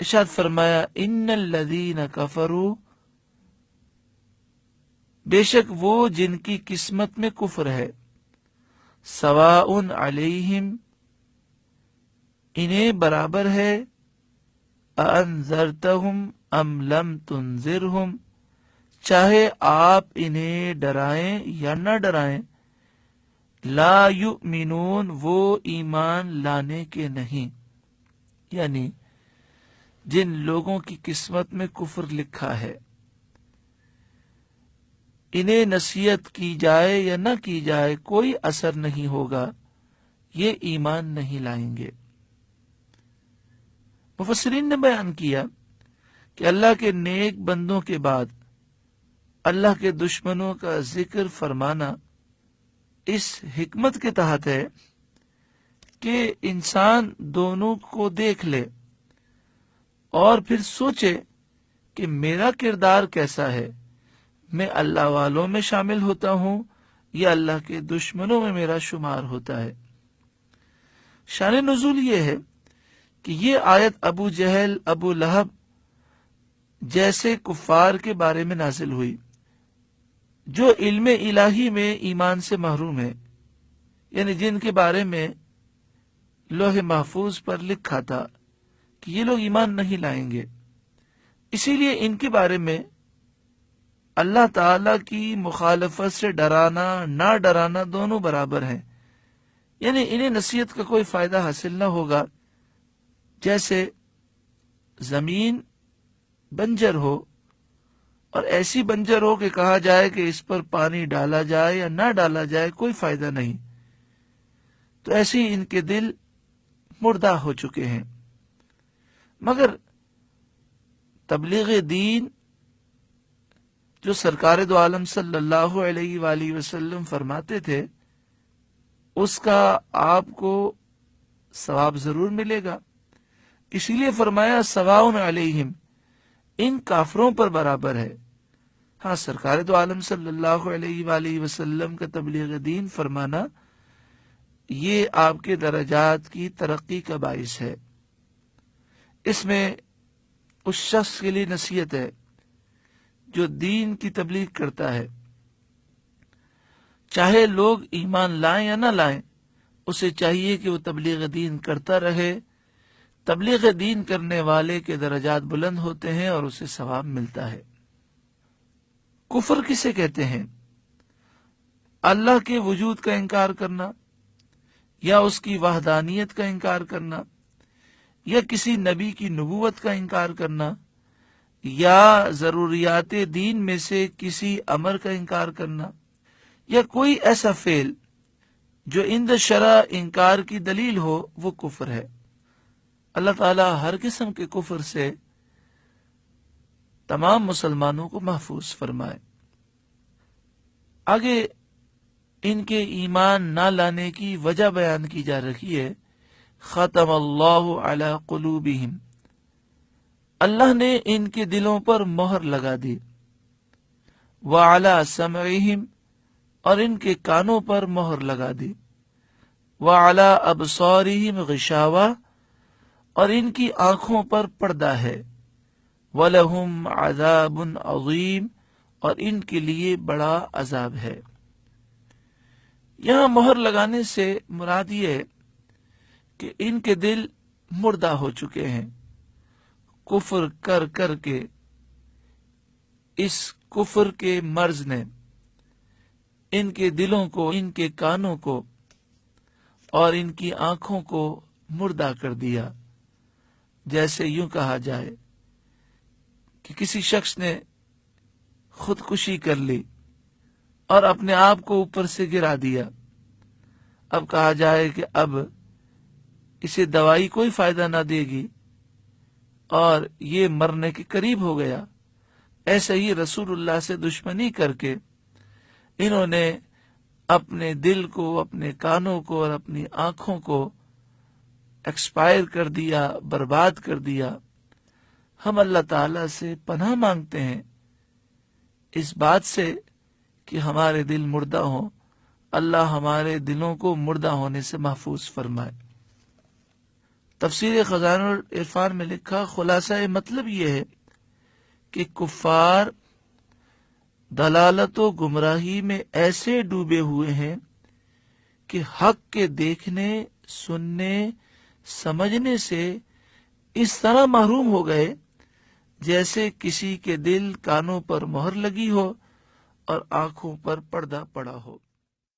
ارشاد فرمایا ان الذین کفروا، بے شک وہ جن کی قسمت میں کفر ہے، سواء علیہم، انہیں برابر ہے، اانذرتہم ام لم تنذرہم، چاہے آپ انہیں ڈرائیں یا نہ ڈرائیں، لا یؤمنون، وہ ایمان لانے کے نہیں، یعنی جن لوگوں کی قسمت میں کفر لکھا ہے انہیں نصیحت کی جائے یا نہ کی جائے کوئی اثر نہیں ہوگا، یہ ایمان نہیں لائیں گے۔ مفسرین نے بیان کیا کہ اللہ کے نیک بندوں کے بعد اللہ کے دشمنوں کا ذکر فرمانا اس حکمت کے تحت ہے کہ انسان دونوں کو دیکھ لے اور پھر سوچے کہ میرا کردار کیسا ہے، میں اللہ والوں میں شامل ہوتا ہوں یا اللہ کے دشمنوں میں میرا شمار ہوتا ہے۔ شان نزول یہ ہے کہ یہ آیت ابو جہل، ابو لہب جیسے کفار کے بارے میں نازل ہوئی جو علم الہی میں ایمان سے محروم ہے، یعنی جن کے بارے میں لوح محفوظ پر لکھا تھا کہ یہ لوگ ایمان نہیں لائیں گے، اسی لیے ان کے بارے میں اللہ تعالی کی مخالفت سے ڈرانا نہ ڈرانا دونوں برابر ہیں، یعنی انہیں نصیحت کا کوئی فائدہ حاصل نہ ہوگا۔ جیسے زمین بنجر ہو اور ایسی بنجر ہو کہ کہا جائے کہ اس پر پانی ڈالا جائے یا نہ ڈالا جائے کوئی فائدہ نہیں، تو ایسے ہی ان کے دل مردہ ہو چکے ہیں۔ مگر تبلیغ دین جو سرکار دو عالم صلی اللہ علیہ وآلہ وسلم فرماتے تھے اس کا آپ کو ثواب ضرور ملے گا، اسی لیے فرمایا سواء علیہم، ان کافروں پر برابر ہے۔ ہاں، سرکار دو عالم صلی اللہ علیہ وآلہ وسلم کا تبلیغ دین فرمانا یہ آپ کے درجات کی ترقی کا باعث ہے، اس میں اس شخص کے لیے نصیحت ہے جو دین کی تبلیغ کرتا ہے، چاہے لوگ ایمان لائیں یا نہ لائیں، اسے چاہیے کہ وہ تبلیغ دین کرتا رہے۔ تبلیغ دین کرنے والے کے درجات بلند ہوتے ہیں اور اسے ثواب ملتا ہے۔ کفر کسے کہتے ہیں؟ اللہ کے وجود کا انکار کرنا، یا اس کی وحدانیت کا انکار کرنا، یا کسی نبی کی نبوت کا انکار کرنا، یا ضروریات دین میں سے کسی امر کا انکار کرنا، یا کوئی ایسا فعل جو عند شرع انکار کی دلیل ہو، وہ کفر ہے۔ اللہ تعالیٰ ہر قسم کے کفر سے تمام مسلمانوں کو محفوظ فرمائے۔ آگے ان کے ایمان نہ لانے کی وجہ بیان کی جا رہی ہے، ختم اللہ علی قلوبہم، اللہ نے ان کے دلوں پر مہر لگا دی، وعلی سمعہم، اور ان کے کانوں پر مہر لگا دی، وعلی ابصارہم غشاوہ، اور ان کی آنکھوں پر پردہ ہے، وَلَهُمْ عَذَابٌ عَظِيمٌ، اور ان کے لیے بڑا عذاب ہے۔ یہاں مہر لگانے سے مراد یہ ہے کہ ان کے دل مردہ ہو چکے ہیں، کفر کر کر کے اس کفر کے مرض نے ان کے دلوں کو، ان کے کانوں کو اور ان کی آنکھوں کو مردہ کر دیا۔ جیسے یوں کہا جائے کہ کسی شخص نے خودکشی کر لی اور اپنے آپ کو اوپر سے گرا دیا، اب کہا جائے کہ اب اسے دوائی کوئی فائدہ نہ دے گی اور یہ مرنے کے قریب ہو گیا۔ ایسے ہی رسول اللہ سے دشمنی کر کے انہوں نے اپنے دل کو، اپنے کانوں کو اور اپنی آنکھوں کو ایکسپائر کر دیا، برباد کر دیا۔ ہم اللہ تعالیٰ سے پناہ مانگتے ہیں اس بات سے کہ ہمارے دل مردہ ہوں، اللہ ہمارے دلوں کو مردہ ہونے سے محفوظ فرمائے۔ تفسیر خزانہ العرفان میں لکھا، خلاصہ مطلب یہ ہے کہ کفار دلالت و گمراہی میں ایسے ڈوبے ہوئے ہیں کہ حق کے دیکھنے، سننے، سمجھنے سے اس طرح محروم ہو گئے جیسے کسی کے دل کانوں پر مہر لگی ہو اور آنکھوں پر پردہ پڑا ہو۔